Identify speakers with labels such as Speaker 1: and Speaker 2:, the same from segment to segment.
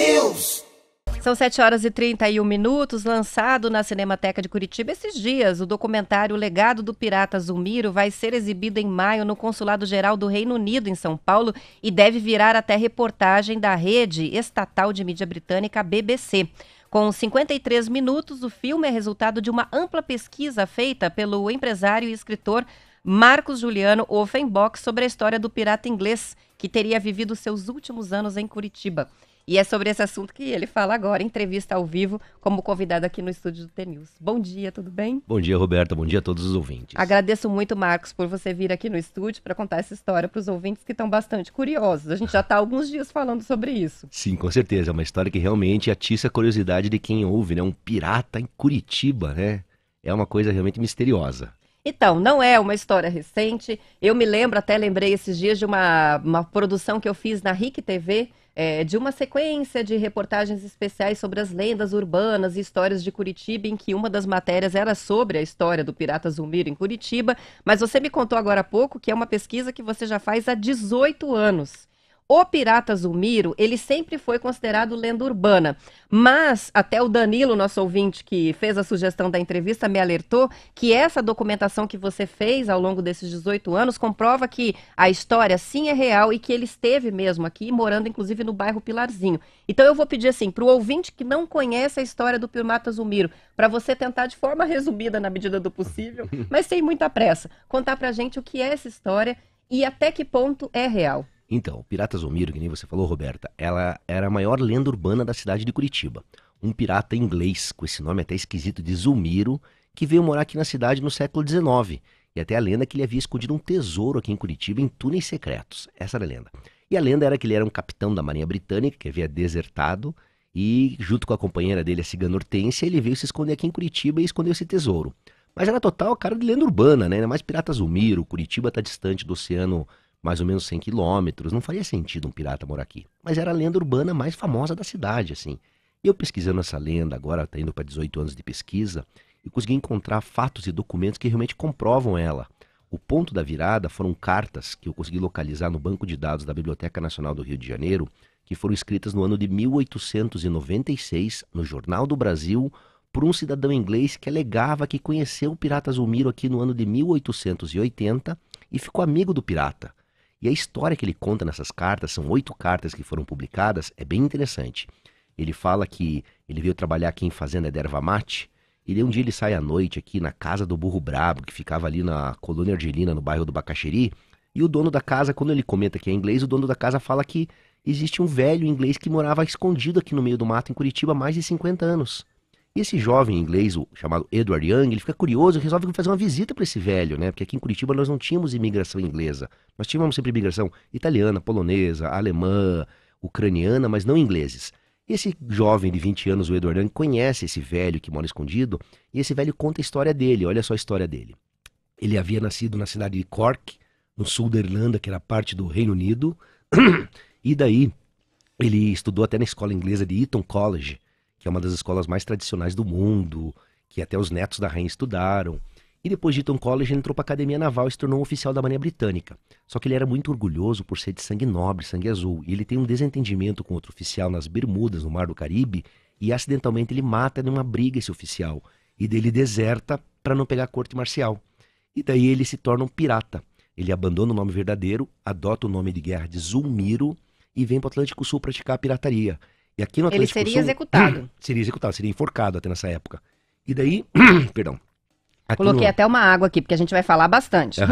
Speaker 1: News.
Speaker 2: São 7h31, lançado na Cinemateca de Curitiba esses dias. O documentário Legado do Pirata Zulmiro vai ser exibido em maio no Consulado-Geral do Reino Unido, em São Paulo, e deve virar até reportagem da rede estatal de mídia britânica BBC. Com 53 minutos, o filme é resultado de uma ampla pesquisa feita pelo empresário e escritor Marcos Juliano Offenbach sobre a história do pirata inglês, que teria vivido seus últimos anos em Curitiba. E é sobre esse assunto que ele fala agora, em entrevista ao vivo, como convidado aqui no estúdio do TNews. Bom dia, tudo bem?
Speaker 3: Bom dia, Roberta. Bom dia a todos os ouvintes.
Speaker 2: Agradeço muito, Marcos, por você vir aqui no estúdio para contar essa história para os ouvintes que estão bastante curiosos. A gente já está há alguns dias falando sobre isso.
Speaker 3: Sim, com certeza. É uma história que realmente atiça a curiosidade de quem ouve, né? Um pirata em Curitiba, né? É uma coisa realmente misteriosa.
Speaker 2: Então, não é uma história recente. Eu me lembro, até lembrei esses dias de uma produção que eu fiz na RIC TV, de uma sequência de reportagens especiais sobre as lendas urbanas e histórias de Curitiba, em que uma das matérias era sobre a história do pirata Zulmiro em Curitiba, mas você me contou agora há pouco que é uma pesquisa que você já faz há 18 anos. O pirata Zulmiro, ele sempre foi considerado lenda urbana, mas até o Danilo, nosso ouvinte que fez a sugestão da entrevista, me alertou que essa documentação que você fez ao longo desses 18 anos comprova que a história sim é real e que ele esteve mesmo aqui, morando inclusive no bairro Pilarzinho. Então eu vou pedir assim, para o ouvinte que não conhece a história do pirata Zulmiro, para você tentar de forma resumida na medida do possível, mas sem muita pressa, contar pra gente o que é essa história e até que ponto é real.
Speaker 3: Então, o pirata Zulmiro, que nem você falou, Roberta, ela era a maior lenda urbana da cidade de Curitiba. Um pirata inglês, com esse nome até esquisito de Zulmiro, que veio morar aqui na cidade no século XIX. E até a lenda que ele havia escondido um tesouro aqui em Curitiba em túneis secretos. Essa era a lenda. E a lenda era que ele era um capitão da Marinha Britânica, que havia desertado, e junto com a companheira dele, a cigana Hortência, ele veio se esconder aqui em Curitiba e escondeu esse tesouro. Mas era total cara de lenda urbana, né? Ainda mais pirata Zulmiro, Curitiba está distante do oceano mais ou menos 100 quilômetros, não faria sentido um pirata morar aqui. Mas era a lenda urbana mais famosa da cidade, assim. E eu pesquisando essa lenda, agora tá indo para 18 anos de pesquisa, e consegui encontrar fatos e documentos que realmente comprovam ela. O ponto da virada foram cartas que eu consegui localizar no banco de dados da Biblioteca Nacional do Rio de Janeiro, que foram escritas no ano de 1896, no Jornal do Brasil, por um cidadão inglês que alegava que conheceu o pirata Zulmiro aqui no ano de 1880 e ficou amigo do pirata. E a história que ele conta nessas cartas, são 8 cartas que foram publicadas, é bem interessante. Ele fala que ele veio trabalhar aqui em Fazenda de Erva Mate, e daí um dia ele sai à noite aqui na casa do Burro Brabo, que ficava ali na Colônia Argelina, no bairro do Bacaxeri, e o dono da casa, quando ele comenta que é inglês, o dono da casa fala que existe um velho inglês que morava escondido aqui no meio do mato em Curitiba há mais de 50 anos. E esse jovem inglês, chamado Edward Young, ele fica curioso e resolve fazer uma visita para esse velho, né? Porque aqui em Curitiba nós não tínhamos imigração inglesa. Nós tínhamos sempre imigração italiana, polonesa, alemã, ucraniana, mas não ingleses. E esse jovem de 20 anos, o Edward Young, conhece esse velho que mora escondido e esse velho conta a história dele. Olha só a história dele. Ele havia nascido na cidade de Cork, no sul da Irlanda, que era parte do Reino Unido. E daí ele estudou até na escola inglesa de Eton College, que é uma das escolas mais tradicionais do mundo, que até os netos da rainha estudaram. E depois de Eton College ele entrou para a Academia Naval e se tornou um oficial da Marinha Britânica. Só que ele era muito orgulhoso por ser de sangue nobre, sangue azul. E ele tem um desentendimento com outro oficial nas Bermudas, no Mar do Caribe, e acidentalmente ele mata numa briga esse oficial. E daí ele deserta para não pegar a corte marcial. E daí ele se torna um pirata. Ele abandona o nome verdadeiro, adota o nome de guerra de Zulmiro e vem para o Atlântico Sul praticar a pirataria. E aqui no Atlântico
Speaker 2: Ele seria
Speaker 3: Sul,
Speaker 2: executado.
Speaker 3: Seria executado, seria enforcado até nessa época. E daí, perdão.
Speaker 2: Coloquei até uma água aqui, porque a gente vai falar bastante.
Speaker 3: Né,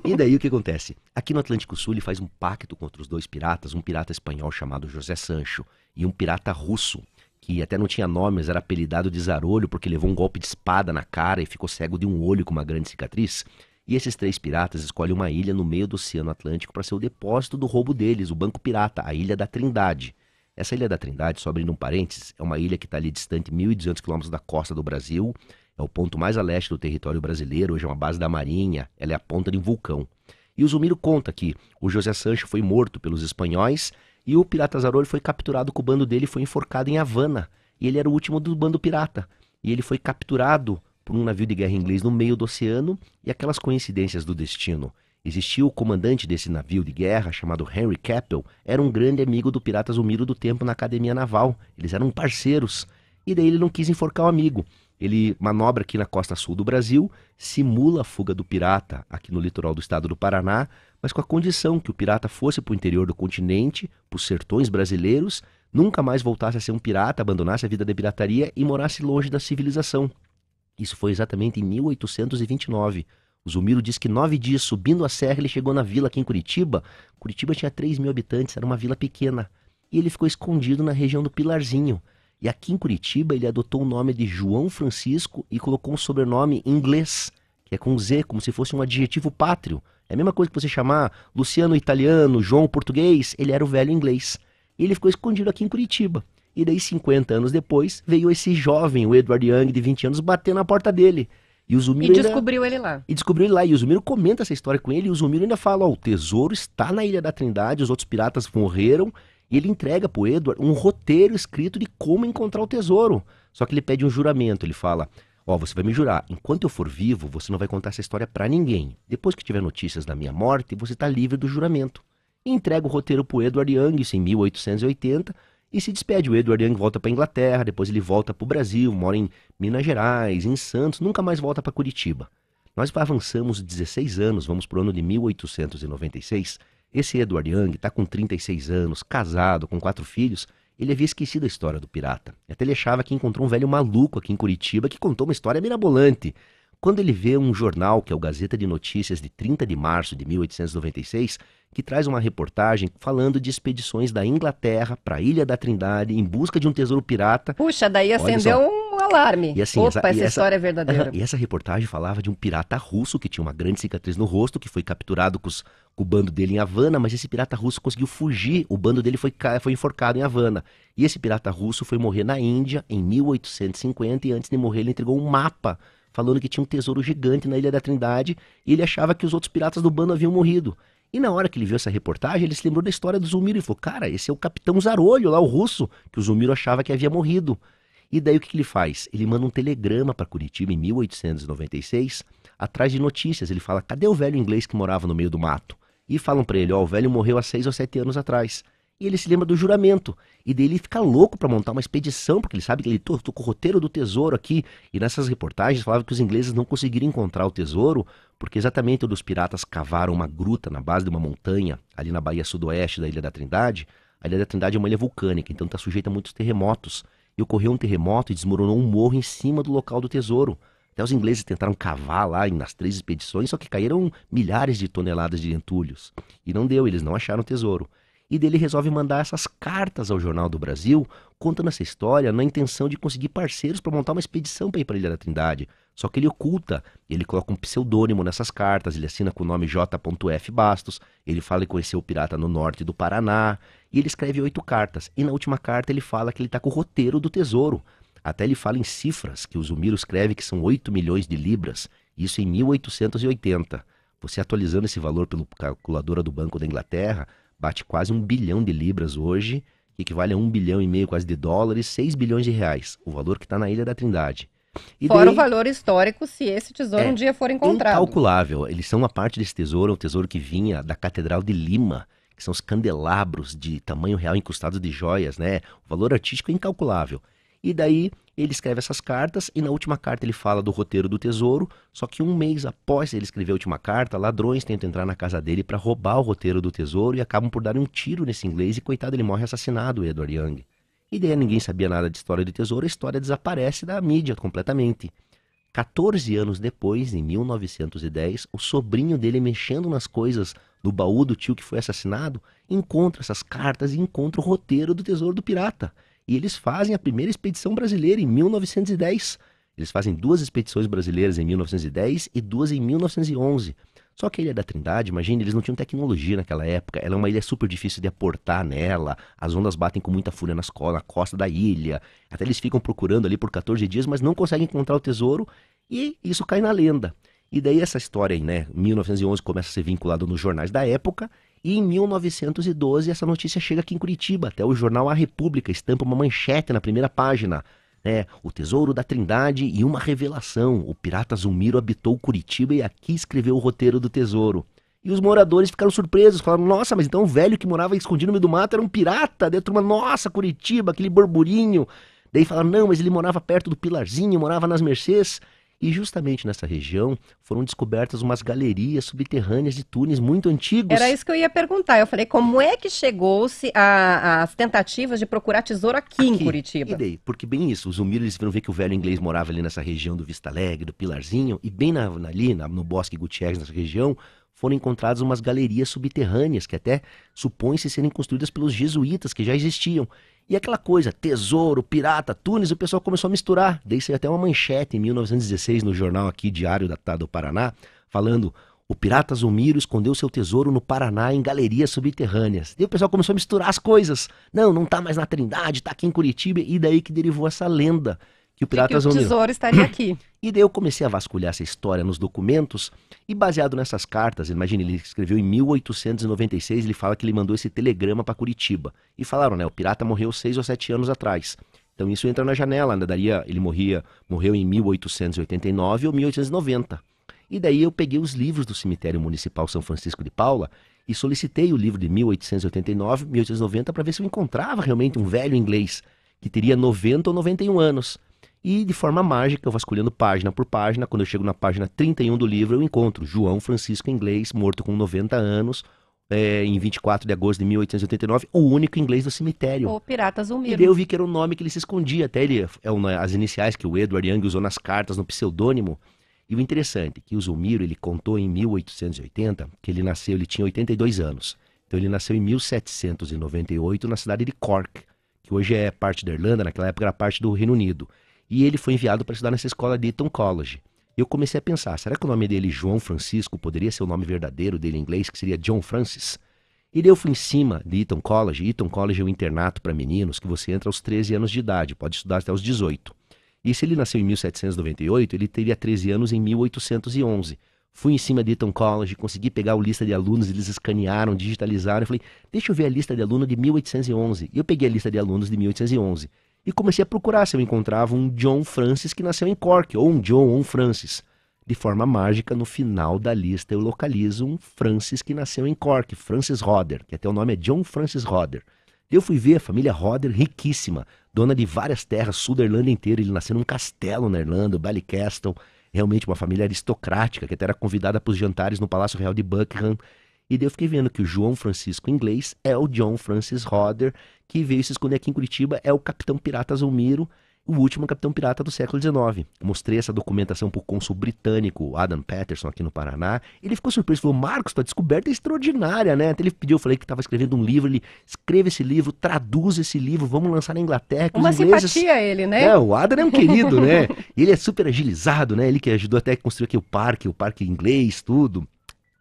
Speaker 3: e daí o que acontece? Aqui no Atlântico Sul ele faz um pacto contra os 2 piratas, um pirata espanhol chamado José Sancho e um pirata russo, que até não tinha nome, mas era apelidado de Zarolho porque levou um golpe de espada na cara e ficou cego de um olho com uma grande cicatriz. E esses 3 piratas escolhem uma ilha no meio do Oceano Atlântico para ser o depósito do roubo deles, o Banco Pirata, a Ilha da Trindade. Essa Ilha da Trindade, só abrindo um parênteses, é uma ilha que está ali distante 1.200 quilômetros da costa do Brasil, é o ponto mais a leste do território brasileiro, hoje é uma base da Marinha, ela é a ponta de um vulcão. E o Zulmiro conta que o José Sancho foi morto pelos espanhóis e o pirata Zarolho foi capturado com o bando dele e foi enforcado em Havana. E ele era o último do bando pirata. E ele foi capturado por um navio de guerra inglês no meio do oceano e aquelas coincidências do destino. Existia o comandante desse navio de guerra, chamado Henry Capel, era um grande amigo do pirata Zulmiro do tempo na Academia Naval. Eles eram parceiros. E daí ele não quis enforcar o amigo. Ele manobra aqui na costa sul do Brasil, simula a fuga do pirata aqui no litoral do estado do Paraná, mas com a condição que o pirata fosse para o interior do continente, para os sertões brasileiros, nunca mais voltasse a ser um pirata, abandonasse a vida da pirataria e morasse longe da civilização. Isso foi exatamente em 1829. O Zulmiro diz que 9 dias subindo a serra ele chegou na vila aqui em Curitiba. Curitiba tinha 3.000 habitantes, era uma vila pequena. E ele ficou escondido na região do Pilarzinho. E aqui em Curitiba ele adotou o nome de João Francisco e colocou um sobrenome inglês, que é com Z, como se fosse um adjetivo pátrio. É a mesma coisa que você chamar Luciano italiano, João português, ele era o velho inglês. E ele ficou escondido aqui em Curitiba. E daí, 50 anos depois, veio esse jovem, o Edward Young, de 20 anos, bater na porta dele. E o Zulmiro
Speaker 2: descobriu ele lá.
Speaker 3: E descobriu ele lá. E o Zulmiro comenta essa história com ele. E o Zulmiro ainda fala, ó, o tesouro está na Ilha da Trindade, os outros piratas morreram. E ele entrega pro Edward um roteiro escrito de como encontrar o tesouro. Só que ele pede um juramento. Ele fala, ó, você vai me jurar, enquanto eu for vivo, você não vai contar essa história pra ninguém. Depois que tiver notícias da minha morte, você tá livre do juramento. E entrega o roteiro pro Edward Young, isso em 1880. E se despede. O Edward Young volta para Inglaterra, depois ele volta para o Brasil, mora em Minas Gerais, em Santos, nunca mais volta para Curitiba. Nós avançamos 16 anos, vamos para o ano de 1896. Esse Edward Young está com 36 anos, casado, com 4 filhos. Ele havia esquecido a história do pirata. Até ele achava que encontrou um velho maluco aqui em Curitiba que contou uma história mirabolante. Quando ele vê um jornal, que é o Gazeta de Notícias de 30 de março de 1896, que traz uma reportagem falando de expedições da Inglaterra para a Ilha da Trindade em busca de um tesouro pirata.
Speaker 2: Puxa, daí acendeu um alarme.
Speaker 3: E assim,
Speaker 2: Opa, essa história é verdadeira.
Speaker 3: E essa reportagem falava de um pirata russo que tinha uma grande cicatriz no rosto, que foi capturado com o bando dele em Havana, mas esse pirata russo conseguiu fugir, o bando dele foi enforcado em Havana. E esse pirata russo foi morrer na Índia em 1850 e antes de morrer ele entregou um mapa falando que tinha um tesouro gigante na Ilha da Trindade e ele achava que os outros piratas do bando haviam morrido. E na hora que ele viu essa reportagem, ele se lembrou da história do Zulmiro e falou, cara, esse é o Capitão Zarolho lá, o russo, que o Zulmiro achava que havia morrido. E daí o que ele faz? Ele manda um telegrama para Curitiba em 1896, atrás de notícias. Ele fala, cadê o velho inglês que morava no meio do mato? E falam para ele, ó, o velho morreu há 6 ou 7 anos atrás. E ele se lembra do juramento. E daí ele fica louco para montar uma expedição, porque ele sabe que ele tô com o roteiro do tesouro aqui. E nessas reportagens falava que os ingleses não conseguiram encontrar o tesouro, porque exatamente onde os piratas cavaram uma gruta na base de uma montanha, ali na baía sudoeste da Ilha da Trindade. A Ilha da Trindade é uma ilha vulcânica, então está sujeita a muitos terremotos. E ocorreu um terremoto e desmoronou um morro em cima do local do tesouro. Até os ingleses tentaram cavar lá nas 3 expedições, só que caíram milhares de toneladas de entulhos. E não deu, eles não acharam o tesouro. E dele resolve mandar essas cartas ao Jornal do Brasil, contando essa história na intenção de conseguir parceiros para montar uma expedição para ir para a Ilha da Trindade. Só que ele oculta, ele coloca um pseudônimo nessas cartas, ele assina com o nome J.F. Bastos, ele fala que conheceu o pirata no norte do Paraná, e ele escreve 8 cartas. E na última carta ele fala que ele está com o roteiro do tesouro. Até ele fala em cifras, que o Zulmiro escreve que são 8 milhões de libras, isso em 1880. Você atualizando esse valor pela calculadora do Banco da Inglaterra, bate quase 1 bilhão de libras hoje, que equivale a 1,5 bilhão quase de dólares, 6 bilhões de reais, o valor que está na Ilha da Trindade. E
Speaker 2: fora
Speaker 3: daí,
Speaker 2: o valor histórico se esse tesouro um dia for encontrado.
Speaker 3: Incalculável. Eles são uma parte desse tesouro, é um tesouro que vinha da Catedral de Lima, que são os candelabros de tamanho real encostados de joias, né? O valor artístico é incalculável. E daí ele escreve essas cartas e na última carta ele fala do roteiro do tesouro, só que 1 mês após ele escrever a última carta, ladrões tentam entrar na casa dele para roubar o roteiro do tesouro e acabam por dar um tiro nesse inglês e coitado, ele morre assassinado, o Edward Young. E daí ninguém sabia nada de história do tesouro, a história desaparece da mídia completamente. 14 anos depois, em 1910, o sobrinho dele mexendo nas coisas no baú do tio que foi assassinado, encontra essas cartas e encontra o roteiro do tesouro do pirata. E eles fazem a primeira expedição brasileira em 1910. Eles fazem 2 expedições brasileiras em 1910 e 2 em 1911. Só que a Ilha da Trindade, imagine, eles não tinham tecnologia naquela época. Ela é uma ilha super difícil de aportar nela. As ondas batem com muita fúria na costa da ilha. Até eles ficam procurando ali por 14 dias, mas não conseguem encontrar o tesouro. E isso cai na lenda. E daí essa história aí, né, 1911 começa a ser vinculada nos jornais da época. E em 1912 essa notícia chega aqui em Curitiba, até o jornal A República estampa uma manchete na primeira página, né? O tesouro da Trindade e uma revelação, o pirata Zulmiro habitou Curitiba e aqui escreveu o roteiro do tesouro. E os moradores ficaram surpresos, falaram, nossa, mas então o velho que morava escondido no meio do mato era um pirata. Daí a turma, nossa, Curitiba, aquele burburinho. Daí falaram, não, mas ele morava perto do Pilarzinho, morava nas Mercês. E justamente nessa região foram descobertas umas galerias subterrâneas de túneis muito antigos.
Speaker 2: Era isso que eu ia perguntar. Eu falei, como é que chegou-se às tentativas de procurar tesouro aqui em Curitiba?
Speaker 3: E daí? Porque bem isso, os Zumiro, eles viram ver que o velho inglês morava ali nessa região do Vista Alegre, do Pilarzinho, e bem no Bosque Gutierrez, nessa região, foram encontradas umas galerias subterrâneas que até supõem-se serem construídas pelos jesuítas, que já existiam. E aquela coisa, tesouro, pirata, túneis, o pessoal começou a misturar. Daí saiu até uma manchete em 1916 no jornal aqui, Diário do Paraná, falando: o pirata Zumiro escondeu seu tesouro no Paraná em galerias subterrâneas. E o pessoal começou a misturar as coisas. Não tá mais na Trindade, tá aqui em Curitiba. E daí que derivou essa lenda que o pirata Zumiro...
Speaker 2: o tesouro estaria aqui.
Speaker 3: E daí eu comecei a vasculhar essa história nos documentos e baseado nessas cartas, imagine, ele escreveu em 1896, ele fala que ele mandou esse telegrama para Curitiba. E falaram, né, o pirata morreu 6 ou 7 anos atrás. Então isso entra na janela, né, ele morreu em 1889 ou 1890. E daí eu peguei os livros do Cemitério Municipal São Francisco de Paula e solicitei o livro de 1889, 1890 para ver se eu encontrava realmente um velho inglês que teria 90 ou 91 anos. E de forma mágica, eu vasculhando página por página, quando eu chego na página 31 do livro, eu encontro João Francisco Inglês, morto com 90 anos, em 24 de agosto de 1889, o único inglês do cemitério.
Speaker 2: O pirata Zumiro.
Speaker 3: E daí eu vi que era o nome que ele se escondia, até as iniciais que o Edward Young usou nas cartas, no pseudônimo. E o interessante é que o Zumiro, ele contou em 1880 que ele tinha 82 anos. Então ele nasceu em 1798 na cidade de Cork, que hoje é parte da Irlanda, naquela época era parte do Reino Unido. E ele foi enviado para estudar nessa escola de Eton College. E eu comecei a pensar, será que o nome dele, João Francisco, poderia ser o nome verdadeiro dele em inglês, que seria John Francis? E daí eu fui em cima de Eton College. Eton College é um internato para meninos que você entra aos 13 anos de idade, pode estudar até os 18. E se ele nasceu em 1798, ele teria 13 anos em 1811. Fui em cima de Eton College, consegui pegar a lista de alunos, eles escanearam, digitalizaram. Eu falei, deixa eu ver a lista de aluno de 1811. E eu peguei a lista de alunos de 1811. E comecei a procurar se eu encontrava um John Francis que nasceu em Cork, ou um John ou um Francis. De forma mágica, no final da lista eu localizo um Francis que nasceu em Cork, Francis Hodder, que até o nome é John Francis Hodder. Eu fui ver a família Hodder, riquíssima, dona de várias terras, sul da Irlanda inteira. Ele nasceu num castelo na Irlanda, o Ballycastle, realmente uma família aristocrática, que até era convidada para os jantares no Palácio Real de Buckingham. E daí eu fiquei vendo que o João Francisco Inglês é o John Francis Hodder, que veio se esconder aqui em Curitiba, é o capitão pirata Zumiro, o último capitão pirata do século XIX. Mostrei essa documentação para o cônsul britânico Adam Patterson aqui no Paraná. Ele ficou surpreso, falou, Marcos, tua descoberta é extraordinária, né? Até ele pediu, eu falei que estava escrevendo um livro, ele escreve esse livro, traduz esse livro, vamos lançar na Inglaterra.
Speaker 2: Uma simpatia ele, né?
Speaker 3: O Adam é um querido, né? Ele é super agilizado, né? Ele que ajudou até a construir aqui o parque inglês, tudo.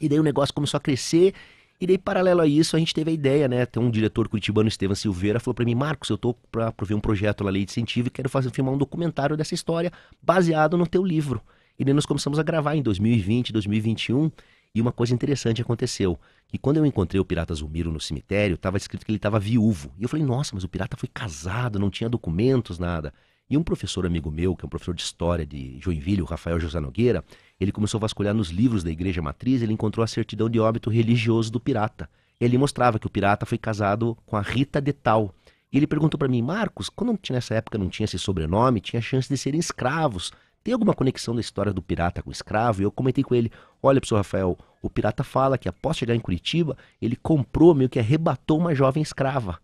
Speaker 3: E daí o negócio começou a crescer, e daí paralelo a isso a gente teve a ideia, né? Tem um diretor curitibano, Estevam Silveira, falou pra mim, Marcos, eu tô pra ver um projeto lá, Lei de Incentivo, e quero filmar um documentário dessa história baseado no teu livro. E daí nós começamos a gravar em 2020, 2021, e uma coisa interessante aconteceu, que quando eu encontrei o pirata Zumiro no cemitério, estava escrito que ele estava viúvo. E eu falei, nossa, mas o pirata foi casado, não tinha documentos, nada. E um professor amigo meu, que é um professor de história de Joinville, o Rafael José Nogueira, ele começou a vasculhar nos livros da Igreja Matriz, ele encontrou a certidão de óbito religioso do pirata. Ele mostrava que o pirata foi casado com a Rita de Tal. E ele perguntou para mim, Marcos, quando nessa época não tinha esse sobrenome, tinha chance de serem escravos. Tem alguma conexão da história do pirata com o escravo? E eu comentei com ele, olha, professor Rafael, o pirata fala que após chegar em Curitiba, ele comprou, meio que arrebatou uma jovem escrava.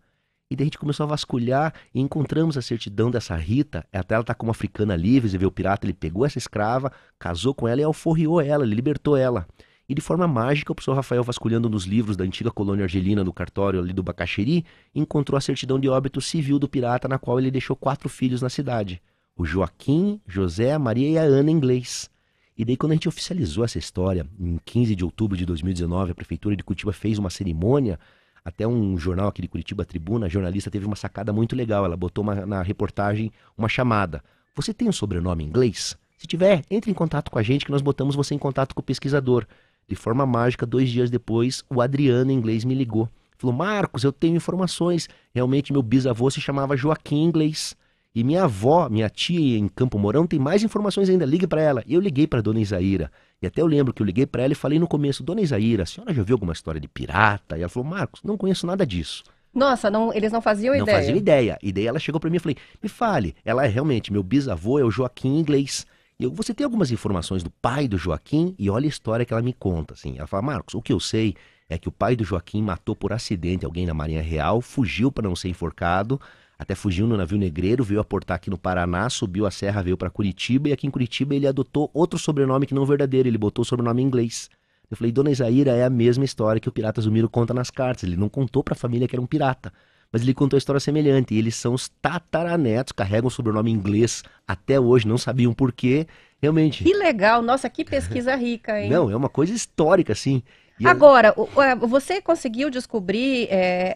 Speaker 3: E daí a gente começou a vasculhar e encontramos a certidão dessa Rita, até ela tá como africana livre, você vê o pirata, ele pegou essa escrava, casou com ela e alforriou ela, ele libertou ela. E de forma mágica, o professor Rafael, vasculhando nos livros da antiga colônia argelina no cartório ali do Bacaxeri, encontrou a certidão de óbito civil do pirata, na qual ele deixou 4 filhos na cidade. O Joaquim, José, a Maria e a Ana Inglês. E daí quando a gente oficializou essa história, em 15 de outubro de 2019, a Prefeitura de Curitiba fez uma cerimônia. Até um jornal aqui de Curitiba, a Tribuna, a jornalista teve uma sacada muito legal. Ela botou na reportagem uma chamada. Você tem um sobrenome inglês? Se tiver, entre em contato com a gente que nós botamos você em contato com o pesquisador. De forma mágica, 2 dias depois, o Adriano Inglês me ligou. Falou, Marcos, eu tenho informações. Realmente meu bisavô se chamava Joaquim Inglês. E minha avó, minha tia em Campo Mourão, tem mais informações ainda. Ligue para ela. Eu liguei para dona Isaíra. E até eu lembro que eu liguei para ela e falei no começo: dona Isaíra, a senhora já viu alguma história de pirata? E ela falou: Marcos, não conheço nada disso.
Speaker 2: Nossa, não, eles não faziam
Speaker 3: Não fazia
Speaker 2: ideia.
Speaker 3: ideia. E daí ela chegou para mim e falei: me fale. Ela é realmente, meu bisavô é o Joaquim Inglês. Você tem algumas informações do pai do Joaquim? E olha a história que ela me conta. Assim. Ela fala: Marcos, o que eu sei é que o pai do Joaquim matou por acidente alguém na Marinha Real, fugiu para não ser enforcado, até fugiu no navio negreiro, veio aportar aqui no Paraná, subiu a serra, veio para Curitiba, e aqui em Curitiba ele adotou outro sobrenome que não verdadeiro, ele botou o sobrenome em inglês. Eu falei: dona Isaíra, é a mesma história que o pirata Zumiro conta nas cartas. Ele não contou para a família que era um pirata, mas ele contou a história semelhante. E eles são os tataranetos, carregam o sobrenome em inglês até hoje, não sabiam por quê. Realmente,
Speaker 2: Que legal, nossa, que pesquisa rica, hein?
Speaker 3: não, é uma coisa histórica, assim. E
Speaker 2: Agora, você conseguiu descobrir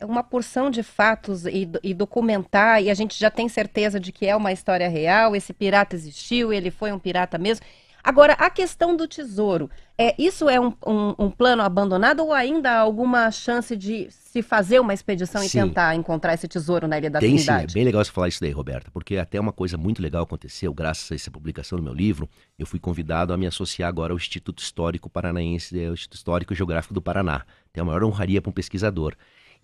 Speaker 2: uma porção de fatos e documentar, e a gente já tem certeza de que é uma história real, esse pirata existiu, ele foi um pirata mesmo. Agora, a questão do tesouro, isso é um plano abandonado ou ainda há alguma chance de se fazer uma expedição e
Speaker 3: sim,
Speaker 2: tentar encontrar esse tesouro na Ilha da
Speaker 3: tem sim, é
Speaker 2: Trindade?
Speaker 3: bem legal você falar isso daí, Roberta, porque até uma coisa muito legal aconteceu, graças a essa publicação do meu livro, eu fui convidado a me associar agora ao Instituto Histórico Paranaense, o Instituto Histórico e Geográfico do Paraná. Tem a maior honraria para um pesquisador.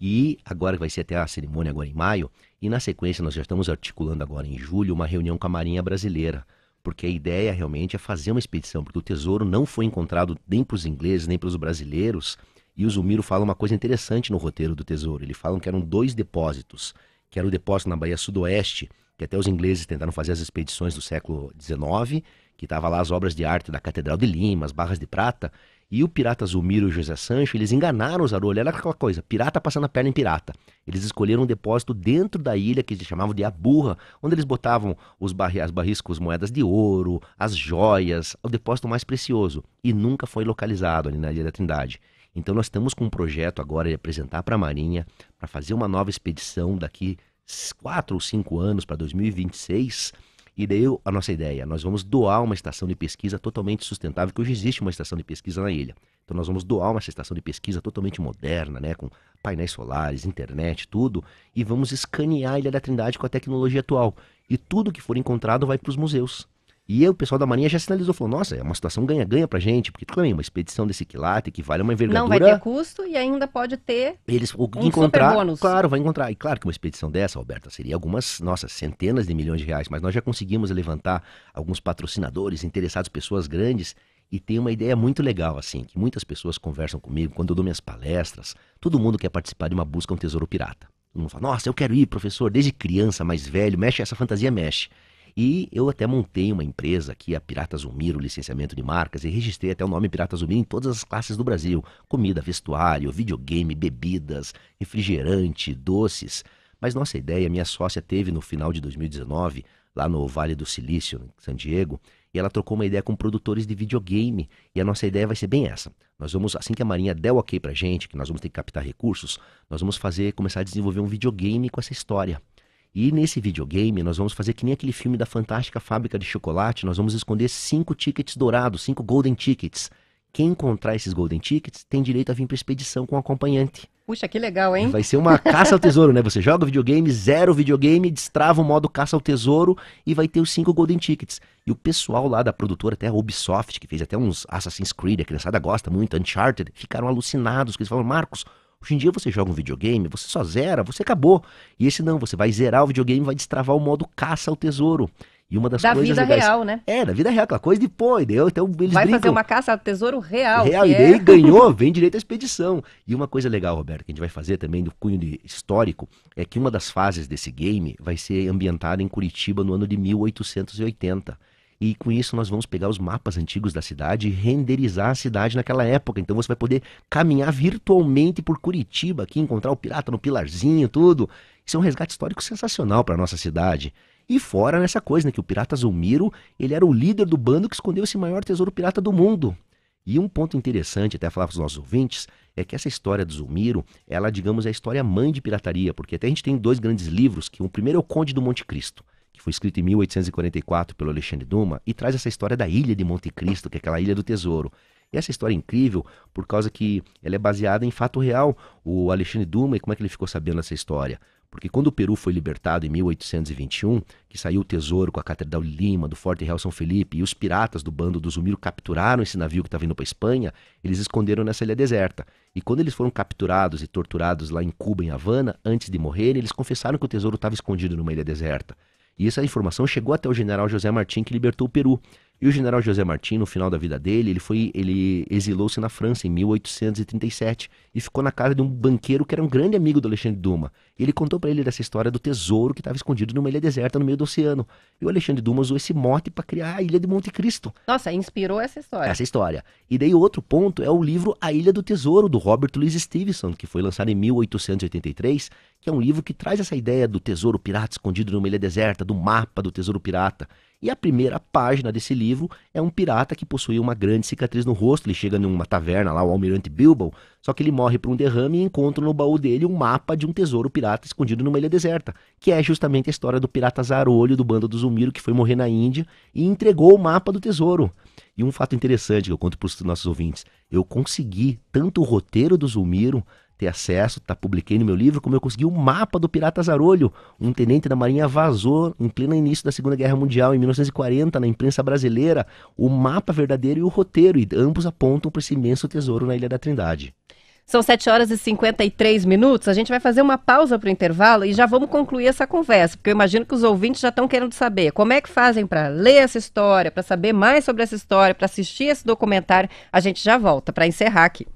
Speaker 3: E agora vai ser até a cerimônia agora em maio, e na sequência nós já estamos articulando agora em julho uma reunião com a Marinha Brasileira, porque a ideia realmente é fazer uma expedição, porque o tesouro não foi encontrado nem para os ingleses, nem para os brasileiros. E o Zumiro fala uma coisa interessante no roteiro do tesouro. Ele fala que eram 2 depósitos, que era o depósito na Baía Sudoeste, que até os ingleses tentaram fazer as expedições do século XIX, que estava lá as obras de arte da Catedral de Lima, as barras de prata, e o pirata Zumiro e o José Sancho, eles enganaram os Haroldo. Era aquela coisa, pirata passando a perna em pirata. Eles escolheram um depósito dentro da ilha, que eles chamavam de Aburra, onde eles botavam as barris com as moedas de ouro, as joias, o depósito mais precioso. E nunca foi localizado ali na Ilha da Trindade. Então nós estamos com um projeto agora de apresentar para a Marinha, para fazer uma nova expedição daqui 4 ou 5 anos, para 2026. E daí a nossa ideia, nós vamos doar uma estação de pesquisa totalmente sustentável, que hoje existe uma estação de pesquisa na ilha. Então nós vamos doar uma estação de pesquisa totalmente moderna, né, com painéis solares, internet, tudo, e vamos escanear a Ilha da Trindade com a tecnologia atual. E tudo que for encontrado vai para os museus. E aí o pessoal da Marinha já sinalizou, falou: nossa, é uma situação ganha-ganha pra gente, porque também uma expedição desse quilate equivale a uma
Speaker 2: Não vai ter
Speaker 3: envergadura.
Speaker 2: custo e ainda pode ter
Speaker 3: O que
Speaker 2: um super
Speaker 3: encontrar,
Speaker 2: bônus.
Speaker 3: claro, vai encontrar. E claro que uma expedição dessa, Roberta, seria algumas, nossa, centenas de milhões de reais, mas nós já conseguimos levantar alguns patrocinadores, interessados, pessoas grandes, e tem uma ideia muito legal, assim, que muitas pessoas conversam comigo, quando eu dou minhas palestras, todo mundo quer participar de uma busca a um tesouro pirata. Todo mundo fala: nossa, eu quero ir, professor, desde criança, mais velho, mexe, essa fantasia mexe. E eu até montei uma empresa aqui, a Pirata Zumiro, licenciamento de marcas, e registrei até o nome Pirata Zumiro em todas as classes do Brasil. Comida, vestuário, videogame, bebidas, refrigerante, doces. Mas nossa ideia, minha sócia teve no final de 2019, lá no Vale do Silício, em San Diego, e ela trocou uma ideia com produtores de videogame. E a nossa ideia vai ser bem essa. Nós vamos, assim que a Marinha der o ok pra gente, que nós vamos ter que captar recursos, nós vamos começar a desenvolver um videogame com essa história. E nesse videogame nós vamos fazer que nem aquele filme da Fantástica Fábrica de Chocolate, nós vamos esconder 5 tickets dourados, 5 golden tickets. Quem encontrar esses golden tickets tem direito a vir para expedição com acompanhante.
Speaker 2: Puxa, que legal, hein?
Speaker 3: Vai ser uma caça ao tesouro, né? Você joga o videogame, zera o videogame, destrava o modo caça ao tesouro e vai ter os 5 golden tickets. E o pessoal lá da produtora, até a Ubisoft, que fez até uns Assassin's Creed, a criançada gosta muito, Uncharted, ficaram alucinados, que eles falaram: Marcos, hoje em dia você joga um videogame, você só zera, você acabou. E esse não, você vai zerar o videogame e vai destravar o modo caça ao tesouro. E uma das
Speaker 2: Da
Speaker 3: coisas
Speaker 2: vida
Speaker 3: legais...
Speaker 2: real, né?
Speaker 3: Da vida real, aquela coisa de pô, entendeu? Então eles
Speaker 2: Vai
Speaker 3: brincam.
Speaker 2: fazer uma caça ao tesouro real,
Speaker 3: Real,
Speaker 2: que
Speaker 3: e daí
Speaker 2: é...
Speaker 3: ganhou, vem direito à expedição. E uma coisa legal, Roberto, que a gente vai fazer também do cunho histórico, é que uma das fases desse game vai ser ambientada em Curitiba no ano de 1880. E com isso nós vamos pegar os mapas antigos da cidade e renderizar a cidade naquela época. Então você vai poder caminhar virtualmente por Curitiba aqui, encontrar o pirata no pilarzinho, tudo. Isso é um resgate histórico sensacional para nossa cidade. E fora nessa coisa, né, que o pirata Zulmiro, ele era o líder do bando que escondeu esse maior tesouro pirata do mundo. E um ponto interessante, até falar para os nossos ouvintes, é que essa história do Zulmiro, ela, digamos, é a história mãe de pirataria, porque até a gente tem 2 grandes livros, que o primeiro é o Conde do Monte Cristo, que foi escrito em 1844 pelo Alexandre Dumas, e traz essa história da ilha de Monte Cristo, que é aquela ilha do tesouro. E essa história é incrível por causa que ela é baseada em fato real. O Alexandre Dumas, e como é que ele ficou sabendo essa história? Porque quando o Peru foi libertado em 1821, que saiu o tesouro com a Catedral de Lima, do Forte Real São Felipe, e os piratas do bando do Zumiro capturaram esse navio que estava indo para Espanha, eles esconderam nessa ilha deserta. E quando eles foram capturados e torturados lá em Cuba, em Havana, antes de morrerem, eles confessaram que o tesouro estava escondido numa ilha deserta. E essa informação chegou até o general José Martín, que libertou o Peru. E o general José Martín, no final da vida dele, ele exilou-se na França em 1837 e ficou na casa de um banqueiro que era um grande amigo do Alexandre Dumas. E ele contou para ele dessa história do tesouro que estava escondido numa ilha deserta no meio do oceano. E o Alexandre Dumas usou esse mote para criar a Ilha de Monte Cristo.
Speaker 2: Nossa, inspirou essa história.
Speaker 3: Essa história. E daí outro ponto é o livro A Ilha do Tesouro, do Robert Louis Stevenson, que foi lançado em 1883, que é um livro que traz essa ideia do tesouro pirata escondido numa ilha deserta, do mapa do tesouro pirata. E a primeira página desse livro é um pirata que possui uma grande cicatriz no rosto. Ele chega numa taverna lá, o Almirante Bilbo, só que ele morre por um derrame e encontra no baú dele um mapa de um tesouro pirata escondido numa ilha deserta, que é justamente a história do pirata Zarolho, do bando do Zumiro, que foi morrer na Índia e entregou o mapa do tesouro. E um fato interessante que eu conto para os nossos ouvintes, eu consegui tanto o roteiro do Zumiro ter acesso, publiquei no meu livro, como eu consegui o mapa do pirata Zarolho. Um tenente da Marinha vazou em pleno início da Segunda Guerra Mundial, em 1940, na imprensa brasileira, o mapa verdadeiro e o roteiro, e ambos apontam para esse imenso tesouro na Ilha da Trindade.
Speaker 2: São 7h53. A gente vai fazer uma pausa para o intervalo e já vamos concluir essa conversa, porque eu imagino que os ouvintes já estão querendo saber como é que fazem para ler essa história, para saber mais sobre essa história, para assistir esse documentário. A gente já volta para encerrar aqui.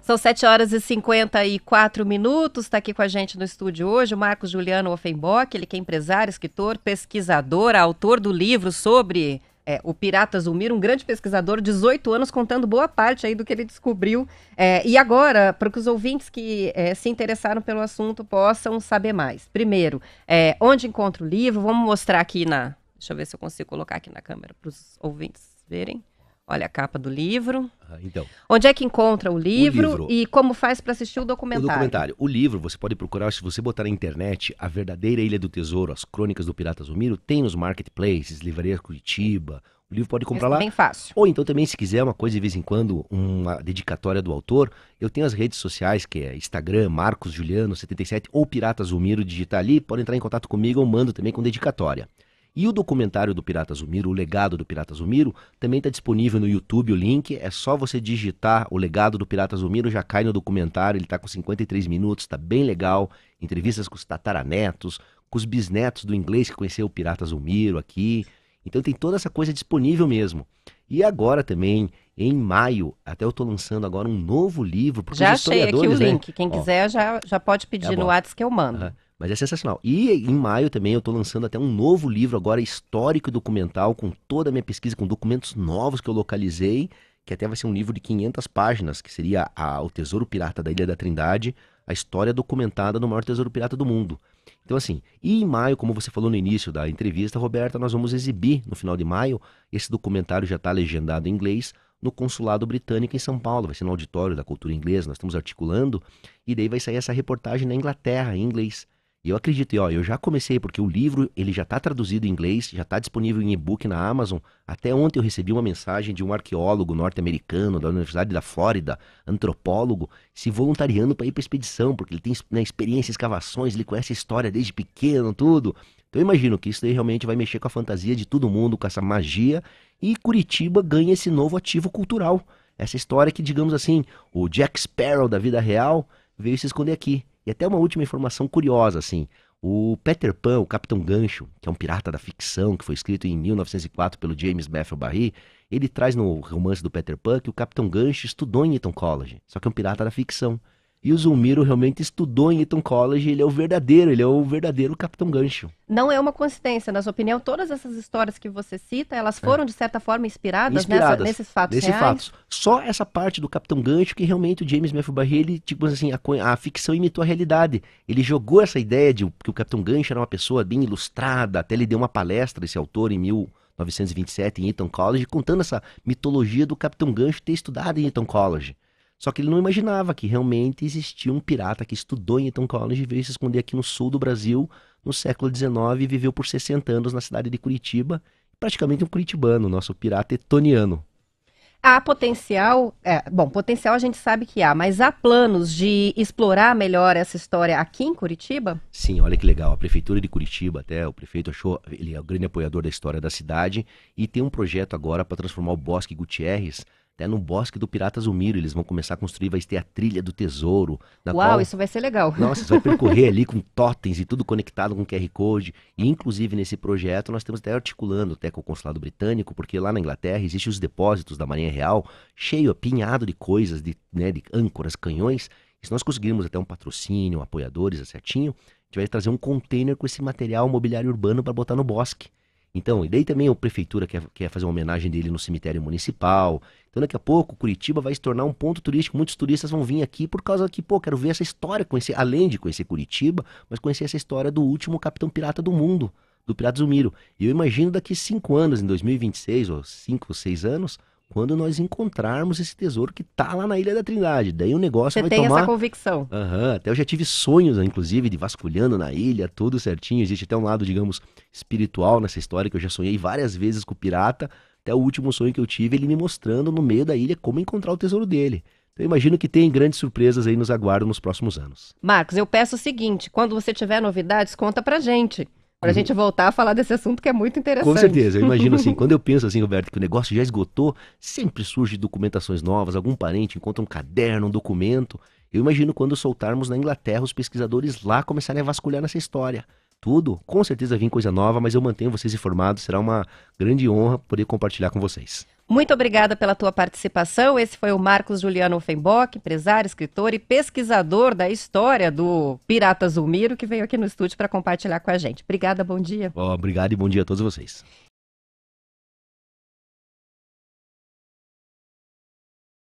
Speaker 2: São 7h54. Está aqui com a gente no estúdio hoje o Marcos Juliano Offenbock, ele que é empresário, escritor, pesquisador, autor do livro sobre o Pirata Zumiro, um grande pesquisador, 18 anos, contando boa parte aí do que ele descobriu. E agora, para que os ouvintes que se interessaram pelo assunto possam saber mais. Primeiro, onde encontra o livro? Vamos mostrar aqui na... Deixa eu ver se eu consigo colocar aqui na câmera para os ouvintes verem. Olha a capa do livro.
Speaker 3: Então,
Speaker 2: onde é que encontra o livro e como faz para assistir o documentário?
Speaker 3: O livro, você pode procurar, se você botar na internet, A Verdadeira Ilha do Tesouro, As Crônicas do Pirata Zumiro, tem nos marketplaces, Livraria Curitiba. O livro pode comprar lá.
Speaker 2: É bem fácil.
Speaker 3: Ou então também, se quiser uma coisa de vez em quando, uma dedicatória do autor, eu tenho as redes sociais, que é Instagram, Marcos Juliano 77, ou Pirata Zumiro, digitar ali, pode entrar em contato comigo, eu mando também com dedicatória. E o documentário do Pirata Zumiro, O Legado do Pirata Zumiro, também está disponível no YouTube, o link. É só você digitar O Legado do Pirata Zumiro, já cai no documentário. Ele está com 53 minutos, está bem legal. Entrevistas com os tataranetos, com os bisnetos do inglês que conheceu o Pirata Zumiro aqui. Então tem toda essa coisa disponível mesmo. E agora também, em maio, até eu estou lançando agora um novo livro.
Speaker 2: Já achei aqui o link. Quem quiser já pode pedir no WhatsApp que eu mando.
Speaker 3: Uhum. Mas é sensacional. E em maio também eu estou lançando até um novo livro agora, histórico e documental, com toda a minha pesquisa, com documentos novos que eu localizei, que até vai ser um livro de 500 páginas, que seria o Tesouro Pirata da Ilha da Trindade, a história documentada do maior tesouro pirata do mundo. Então assim, e em maio, como você falou no início da entrevista, Roberta, nós vamos exibir no final de maio, esse documentário já está legendado em inglês, no Consulado Britânico em São Paulo, vai ser no Auditório da Cultura Inglesa, nós estamos articulando, e daí vai sair essa reportagem na Inglaterra, em inglês. E eu acredito, eu já comecei, porque o livro ele já está traduzido em inglês, já está disponível em e-book na Amazon. Até ontem eu recebi uma mensagem de um arqueólogo norte-americano da Universidade da Flórida, antropólogo, se voluntariando para ir para a expedição, porque ele tem experiência em escavações, ele conhece a história desde pequeno, tudo. Então eu imagino que isso daí realmente vai mexer com a fantasia de todo mundo, com essa magia, e Curitiba ganha esse novo ativo cultural. Essa história que, digamos assim, o Jack Sparrow da vida real veio se esconder aqui. E até uma última informação curiosa, assim, o Peter Pan, o Capitão Gancho, que é um pirata da ficção, que foi escrito em 1904 pelo James Matthew Barrie, ele traz no romance do Peter Pan que o Capitão Gancho estudou em Eton College, só que é um pirata da ficção. E o Zumiro realmente estudou em Eton College, ele é o verdadeiro Capitão Gancho.
Speaker 2: Não é uma coincidência, na sua opinião, todas essas histórias que você cita, elas foram de certa forma inspiradas nesses fatos reais?
Speaker 3: Só essa parte do Capitão Gancho que realmente o James Matthew Barrie, ele, tipo assim, a ficção imitou a realidade. Ele jogou essa ideia de que o Capitão Gancho era uma pessoa bem ilustrada, até ele deu uma palestra, esse autor, em 1927 em Eton College, contando essa mitologia do Capitão Gancho ter estudado em Eton College. Só que ele não imaginava que realmente existia um pirata que estudou em Eton College e veio se esconder aqui no sul do Brasil no século XIX e viveu por 60 anos na cidade de Curitiba, praticamente um curitibano, nosso pirata etoniano.
Speaker 2: Há potencial, potencial a gente sabe que há, mas há planos de explorar melhor essa história aqui em Curitiba?
Speaker 3: Sim, olha que legal. A Prefeitura de Curitiba, até o prefeito achou, ele é o grande apoiador da história da cidade e tem um projeto agora para transformar o Bosque Gutierrez até no Bosque do Pirata Zulmiro. Eles vão começar a construir, vai ter a Trilha do Tesouro.
Speaker 2: Uau, isso vai ser legal.
Speaker 3: Nossa, você vai percorrer ali com totens e tudo conectado com QR Code. E, inclusive, nesse projeto, nós estamos até articulando até com o Consulado Britânico, porque lá na Inglaterra existem os depósitos da Marinha Real, cheio, apinhado de coisas, de âncoras, canhões. E se nós conseguirmos até um patrocínio, apoiadores, certinho, a gente vai trazer um container com esse material mobiliário urbano para botar no bosque. Então, e daí também a prefeitura quer fazer uma homenagem dele no cemitério municipal. Então, daqui a pouco, Curitiba vai se tornar um ponto turístico. Muitos turistas vão vir aqui por causa que, quero ver essa história, conhecer, além de conhecer Curitiba, mas conhecer essa história do último capitão pirata do mundo, do Pirata Zulmiro. E eu imagino daqui 5 anos, em 2026, ou 5 ou 6 anos, quando nós encontrarmos esse tesouro que tá lá na Ilha da Trindade. Daí o negócio vai tomar...
Speaker 2: Você tem essa convicção?
Speaker 3: Até eu já tive sonhos, inclusive, de vasculhando na ilha, tudo certinho. Existe até um lado, digamos, espiritual nessa história, que eu já sonhei várias vezes com o pirata. Até o último sonho que eu tive, ele me mostrando no meio da ilha como encontrar o tesouro dele. Então eu imagino que tem grandes surpresas aí nos aguardam nos próximos anos.
Speaker 2: Marcos, eu peço o seguinte, quando você tiver novidades, conta pra gente. Pra gente voltar a falar desse assunto que é muito interessante.
Speaker 3: Com certeza, eu imagino assim, quando eu penso assim, Roberto, que o negócio já esgotou, sempre surge documentações novas, algum parente encontra um caderno, um documento. Eu imagino quando soltarmos na Inglaterra, os pesquisadores lá começarem a vasculhar nessa história. Tudo, com certeza vem coisa nova, mas eu mantenho vocês informados, será uma grande honra poder compartilhar com vocês.
Speaker 2: Muito obrigada pela tua participação. Esse foi o Marcos Juliano Offenbock, empresário, escritor e pesquisador da história do Pirata Zulmiro, que veio aqui no estúdio para compartilhar com a gente. Obrigada, bom dia.
Speaker 3: Obrigado e bom dia a todos vocês.